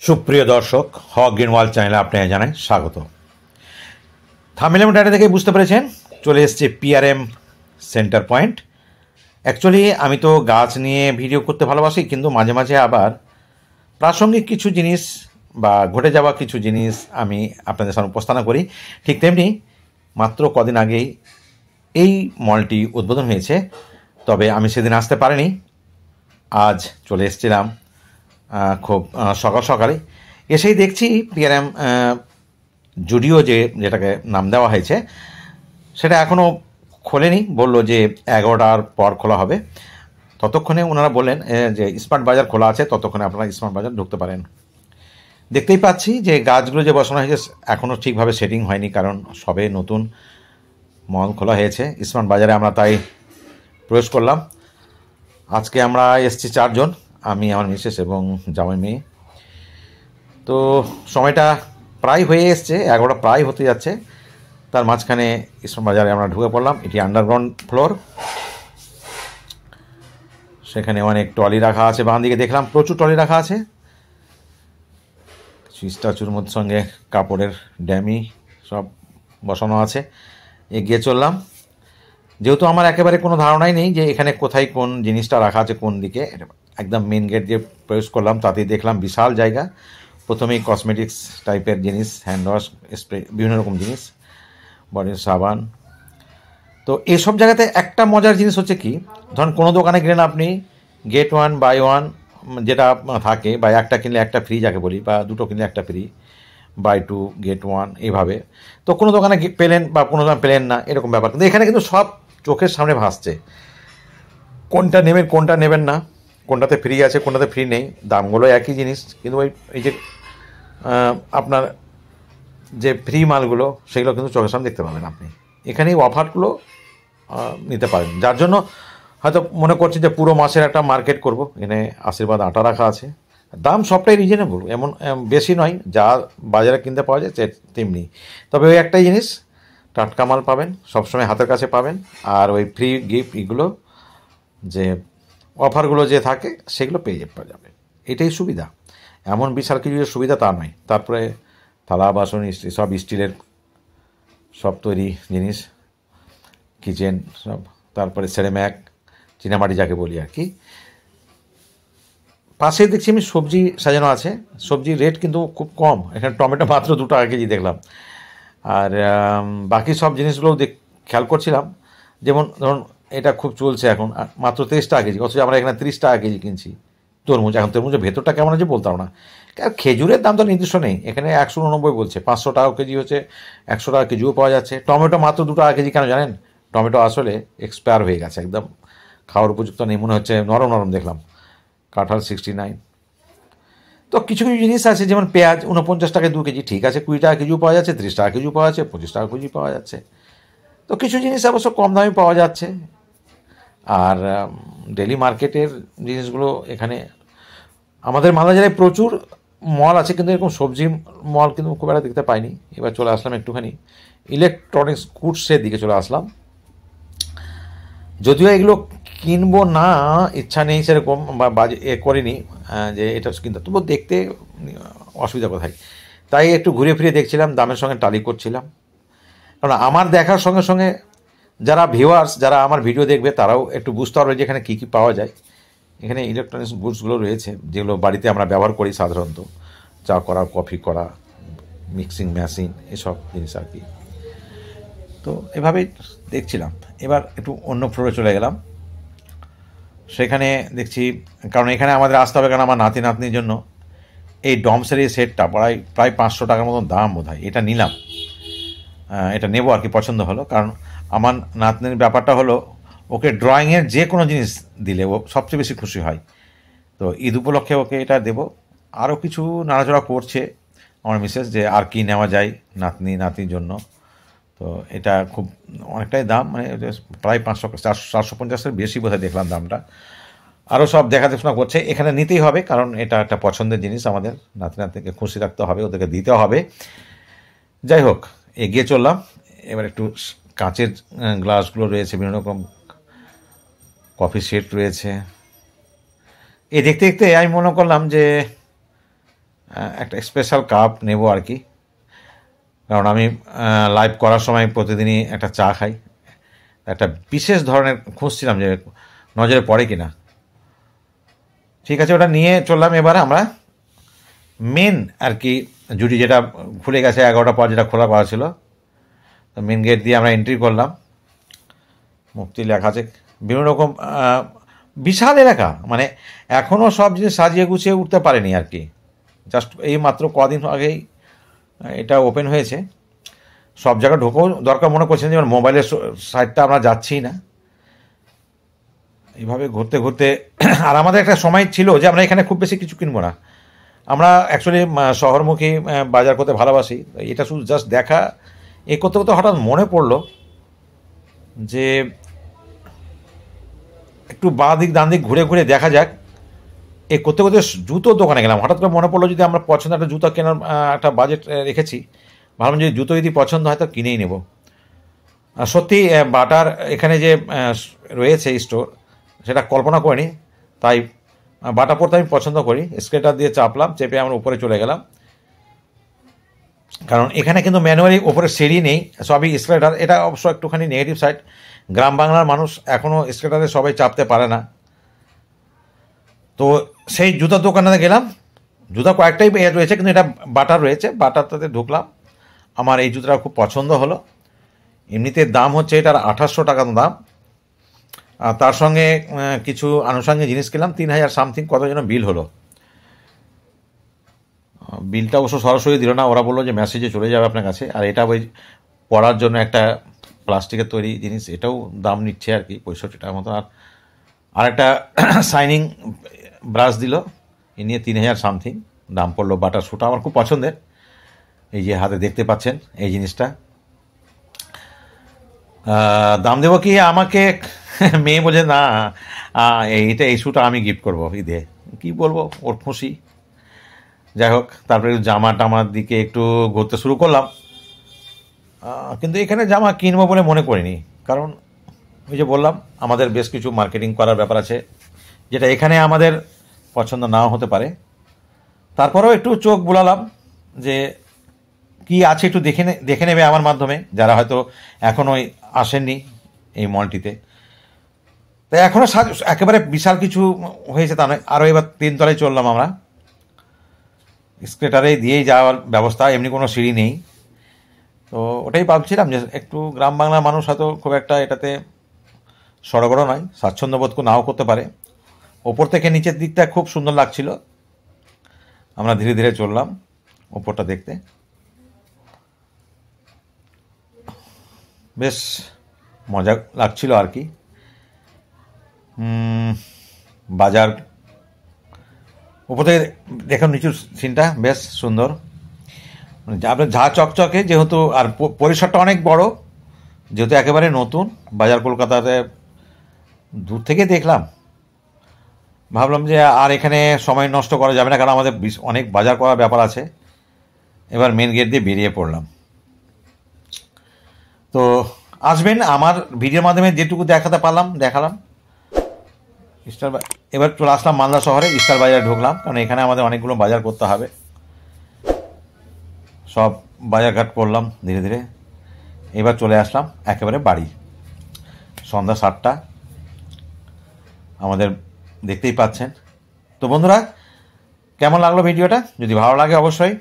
সুপ্রিয় দর্শক, হক green world চ্যানেলে আপনাকে জানাই স্বাগত। থাম্বনেল এবং টাইটেল দেখে বুঝতে পেরেছেন, চলে এসছে পিআরএম সেন্টার পয়েন্ট। অ্যাকচুয়ালি আমি তো গাছ নিয়ে ভিডিও করতে ভালোবাসি, কিন্তু মাঝে মাঝে আবার প্রাসঙ্গিক কিছু জিনিস বা ঘটে যাওয়া কিছু জিনিস আমি আপনাদের সামনে উপস্থাপনা করি। ঠিক তেমনি মাত্র কদিন আগেই এই মলটি উদ্বোধন হয়েছে, তবে আমি সেদিন আসতে পারিনি। আজ চলে এসেছিলাম খুব সকাল সকালে। এসেই দেখছি পিআরএম জুডিও যেটাকে নাম দেওয়া হয়েছে সেটা এখনও খোলেনি। বললো যে 11টার পর খোলা হবে। ততক্ষণে ওনারা বললেন যে স্মার্ট বাজার খোলা আছে, ততক্ষণে আপনারা স্মার্ট বাজার ঢুকতে পারেন। দেখতেই পাচ্ছি যে গাছগুলো যে বসানো হয়েছে এখনও ঠিকভাবে সেটিং হয়নি, কারণ সবে নতুন মল খোলা হয়েছে। স্মার্ট বাজারে আমরা তাই প্রবেশ করলাম। আজকে আমরা এসছি 4 জন, আমি, আমার মিসেস এবং জামাই মেয়ে। তো সময়টা প্রায় হয়ে এসছে, 11টা প্রায় হতে যাচ্ছে। তার মাঝখানে স্মার্ট বাজারে আমরা ঢুকে পড়লাম। এটি আন্ডারগ্রাউন্ড ফ্লোর। সেখানে অনেক ট্রলি রাখা আছে, বাঁ দিকে দেখলাম প্রচুর ট্রলি রাখা আছে। কিছু স্ট্যাচুর মধ্যে সঙ্গে কাপড়ের ড্যামি সব বসানো আছে। এগিয়ে চললাম। যেহেতু আমার একেবারে কোনো ধারণাই নেই যে এখানে কোথায় কোন জিনিসটা রাখা আছে, কোন দিকে, একদম মেন গেট দিয়ে প্রবেশ করলাম। তাতেই দেখলাম বিশাল জায়গা। প্রথমেই কসমেটিক্স টাইপের জিনিস, হ্যান্ড ওয়াশ, স্প্রে, বিভিন্ন রকম জিনিস, বডির সাবান। তো এইসব জায়গাতে একটা মজার জিনিস হচ্ছে কি, ধরুন কোনো দোকানে গেলেন আপনি, গেট 1 বাই 1 যেটা থাকে, বা একটা কিনলে একটা ফ্রি যাকে বলি, বা দুটো কিনলে একটা ফ্রি, বাই 2 গেট 1 এইভাবে। তো কোনো দোকানে পেলেন বা কোনো দোকানে পেলেন না, এরকম ব্যাপার। কিন্তু এখানে কিন্তু সব চোখের সামনে ভাসছে, কোনটা নেবেন কোনটা নেবেন না, কোনটাতে ফ্রি আছে কোনটাতে ফ্রি নেই। দামগুলো একই জিনিস, কিন্তু এই যে আপনার যে ফ্রি মালগুলো সেগুলো কিন্তু চোখের সামনে দেখতে পাবেন আপনি। এখানে এই অফারগুলো নিতে পারেন, যার জন্য হয়তো মনে করছেন যে পুরো মাসের একটা মার্কেট করব। এখানে আশীর্বাদ আটা রাখা আছে, দাম সবটাই রিজনেবল, এমন বেশি নয়, যা বাজারে কিনতে পাওয়া যায় তেমনি। তবে ওই একটাই জিনিস, টাটকা মাল পাবেন, সবসময় হাতের কাছে পাবেন, আর ওই ফ্রি গিফট এগুলো যে অফারগুলো যে থাকে সেগুলো পেয়ে যাবে। এটাই সুবিধা, এমন বিশাল কিছু সুবিধা তা নয়। তারপরে থালা বাসন সব স্টিলের সব তৈরি জিনিস, কিচেন সব, তারপরে সেরেম্যাক, চীনামাটি যাকে বলি আর কি। পাশে দেখছি আমি সবজি সাজানো আছে। সবজির রেট কিন্তু খুব কম। এখানে টমেটো মাত্র 2 টাকা কেজি দেখলাম। আর বাকি সব জিনিসগুলোও খেয়াল করছিলাম, যেমন ধরুন এটা খুব চলছে এখন, মাত্র 30 টাকা কেজি, অথচ আমরা এখানে 30 টাকা কেজি কিনছি তরমুজ। এখন তরমুজের ভেতরটা কেমন আছে বলতাম না, কারণ খেজুরের দাম তো নির্দিষ্ট নেই। এখানে 189 বলছে, 500 টাকা কেজি হচ্ছে, 100 টাকা কেজিও পাওয়া যাচ্ছে। টমেটো মাত্র 2 টাকা কেজি, কেন জানেন? টমেটো আসলে এক্সপায়ার হয়ে গেছে, একদম খাওয়ার উপযুক্ত নেই, মনে হচ্ছে নরম নরম দেখলাম। কাঁঠাল 69। তো কিছু কিছু জিনিস আছে, যেমন পেঁয়াজ 49 টাকায় 2 কেজি, ঠিক আছে। 20 টাকা কেজিও পাওয়া যাচ্ছে, 30 টাকা কেজিও পাওয়া যাচ্ছে, 25 টাকা কেজি পাওয়া যাচ্ছে। তো কিছু জিনিস অবশ্য কম দামে পাওয়া যাচ্ছে। আর ডেলি মার্কেটের জিনিসগুলো এখানে আমাদের মালদা জেলায় প্রচুর মল আছে, কিন্তু এরকম সবজি মল কিন্তু খুব একটা দেখতে পাইনি। এবার চলে আসলাম একটুখানি ইলেকট্রনিক্স গুডসের দিকে চলে আসলাম। যদিও এগুলো কিনবো না, ইচ্ছা নেই সেরকম, বা করিনি যে এটা কিনতে, তবু দেখতে অসুবিধা কোথায়, তাই একটু ঘুরে ফিরে দেখছিলাম, দামের সঙ্গে টালি করছিলাম। কারণ আমার দেখার সঙ্গে সঙ্গে যারা ভিউয়ার্স, যারা আমার ভিডিও দেখবে, তারাও একটু বুঝতে পারবে যে এখানে কী কী পাওয়া যায়। এখানে ইলেকট্রনিক্স গুডসগুলো রয়েছে, যেগুলো বাড়িতে আমরা ব্যবহার করি সাধারণত, চা করা, কফি করা, মিক্সিং মেশিন, এসব জিনিস আর কি। তো এভাবেই দেখছিলাম। এবার একটু অন্য ফ্লোরে চলে গেলাম। সেখানে দেখছি, কারণ এখানে আমাদের আসতে হবে, কারণ আমার নাতি নাতনির জন্য এই ডমসের এই সেটটা প্রায় 500 টাকার মতন দাম বোধ হয়। এটা নিলাম, এটা নেবো আর কি, পছন্দ হলো। কারণ আমার নাতনির ব্যাপারটা হলো, ওকে ড্রয়িংয়ের যে কোনো জিনিস দিলে ও সবচেয়ে বেশি খুশি হয়। তো ঈদ উপলক্ষে ওকে এটা দেবো। আরও কিছু নাড়াচড়া করছে আমার মিসেস, যে আর কি নেওয়া যায় নাতির জন্য। তো এটা খুব অনেকটাই দাম, মানে প্রায় 450-এর বেশি বোধহয় দেখলাম দামটা। আরও সব দেখাশোনা করছে। এখানে নিতেই হবে, কারণ এটা একটা পছন্দের জিনিস, আমাদের নাতিকে খুশি রাখতে হবে, ওদেরকে দিতে হবে। যাই হোক, এগিয়ে চললাম। এবার একটু কাঁচের গ্লাসগুলো রয়েছে, বিভিন্ন রকম কফি সেট রয়েছে। এই দেখতে দেখতে আমি মনে করলাম যে একটা স্পেশাল কাপ নেব আর কি, কারণ আমি লাইভ করার সময় প্রতিদিনই একটা চা খাই। একটা বিশেষ ধরনের খুঁজছিলাম যে নজরে পড়ে কি না। ঠিক আছে, ওটা নিয়ে চললাম। এবার আমরা মেন আর কি জুটি যেটা খুলে গেছে 11টার পর, যেটা খোলা পাওয়া ছিল, তো মেন গেট দিয়ে আমরা এন্ট্রি করলাম। মুক্তি লেখা আছে, বিভিন্ন রকম বিশাল এলাকা, মানে এখনও সব জিনিস সাজিয়ে গুছিয়ে উঠতে পারেনি আর কি। জাস্ট এই মাত্র কদিন আগেই এটা ওপেন হয়েছে। সব জায়গায় ঢোকো দরকার মনে করছেন, যেমন মোবাইলের সাইডটা আমরা যাচ্ছি না, এইভাবে ঘুরতে ঘুরতে। আর আমাদের একটা সময় ছিল যে আমরা এখানে খুব বেশি কিছু কিনবো না, আমরা অ্যাকচুয়ালি শহরমুখী বাজার করতে ভালোবাসি। এটা শুধু জাস্ট দেখা, এ করতে করতে হঠাৎ মনে পড়লো যে একটু বাঁ দিক ডান দিক ঘুরে ঘুরে দেখা যাক। এ করতে করতে জুতোর দোকানে গেলাম, হঠাৎ করে মনে পড়লো যদি আমরা পছন্দ একটা জুতো কেনার একটা বাজেট রেখেছি, ভাবলাম যদি জুতো যদি পছন্দ হয় তো কিনেই নেব। সত্যি বাটার এখানে যে রয়েছে স্টোর, সেটা কল্পনা করিনি। তাই বাটা পড়তে আমি পছন্দ করি। স্কেটার দিয়ে চাপলাম, চেপে আমরা উপরে চলে গেলাম, কারণ এখানে কিন্তু ম্যানুয়ালি ওপরে সিঁড়ি নেই, সবই স্কেটার। এটা অবশ্য একটুখানি নেগেটিভ সাইড, গ্রাম বাংলার মানুষ এখনও স্কেটারে সবাই চাপতে পারে না। তো সেই জুতার দোকানে গেলাম, জুতা কয়েকটাই রয়েছে কিন্তু এটা বাটার রয়েছে, বাটারটাতে ঢুকলাম। আমার এই জুতোটা খুব পছন্দ হলো। এমনিতে দাম হচ্ছে এটার 2800 টাকা দাম, আর তার সঙ্গে কিছু আনুষঙ্গিক জিনিস কিনলাম 3000 সামথিং কত যেন বিল হলো। বিলটা অবশ্য সরাসরি দিল না, ওরা বললো যে মেসেজে চলে যাবে আপনার কাছে। আর এটা ওই পড়ার জন্য একটা প্লাস্টিকের তৈরি জিনিস, এটাও দাম নিচ্ছে আর কি 65 টাকার মতো। আর একটা শাইনিং ব্রাশ দিল, এ নিয়ে 3000 সামথিং দাম পড়লো। বাটার শুটা আমার খুব পছন্দের, এই যে হাতে দেখতে পাচ্ছেন এই জিনিসটা। দাম দেবো কি আমাকে, মেয়ে বলে না এইটা এই শুটা আমি গিফট করবো ঈদে। কী বলবো, ওর খুশি। যাই হোক, তারপরে জামা টামার দিকে একটু ঘুরতে শুরু করলাম, কিন্তু এখানে জামা কিনবো বলে মনে করিনি, কারণ ওই যে বললাম আমাদের বেশ কিছু মার্কেটিং করার ব্যাপার আছে, যেটা এখানে আমাদের পছন্দ নাও হতে পারে। তারপরেও একটু চোখ বুলালাম যে কি আছে, একটু দেখে নেবে আমার মাধ্যমে, যারা হয়তো এখনও আসেননি এই মলটিতে। তাই এখনও একেবারে বিশাল কিছু হয়েছে তা নয়। আরও এবার 3 তলায় চললাম আমরা, স্কেটারে দিয়েই যাওয়ার ব্যবস্থা, এমনি কোনো সিঁড়ি নেই। তো ওটাই ভাবছিলাম যে একটু গ্রাম বাংলার মানুষ হয়তো খুব একটা এটাতে সড়গড় নয়, স্বাচ্ছন্দ্যবোধ নাও করতে পারে। ওপর থেকে নিচের দিকটা খুব সুন্দর লাগছিল। আমরা ধীরে ধীরে চললাম ওপরটা দেখতে, বেশ মজা লাগছিল আর কি। বাজার উপর থেকে দেখুন, নিচুর সিনটা বেশ সুন্দর, আপনার ঝা চকচকে যেহেতু, আর পরিসরটা অনেক বড় যেহেতু, একেবারে নতুন বাজার। কলকাতাতে দূর থেকে দেখলাম, ভাবলাম যে আর এখানে সময় নষ্ট করা যাবে না, কারণ আমাদের অনেক বাজার করার ব্যাপার আছে। এবার মেন গেট দিয়ে বেরিয়ে পড়লাম। তো আসবেন, আমার ভিডিওর মাধ্যমে যেটুকু দেখাতে পারলাম দেখালাম। এবার চলে আসলাম মালদা শহরে, স্টার বাজারে ঢুকলাম, কারণ এখানে আমাদের অনেকগুলো বাজার করতে হবে। সব বাজারঘাট করলাম ধীরে ধীরে। এবার চলে আসলাম একেবারে বাড়ি, সন্ধ্যা 7টা আমাদের, দেখতেই পাচ্ছেন। তো বন্ধুরা, কেমন লাগলো ভিডিওটা? যদি ভালো লাগে অবশ্যই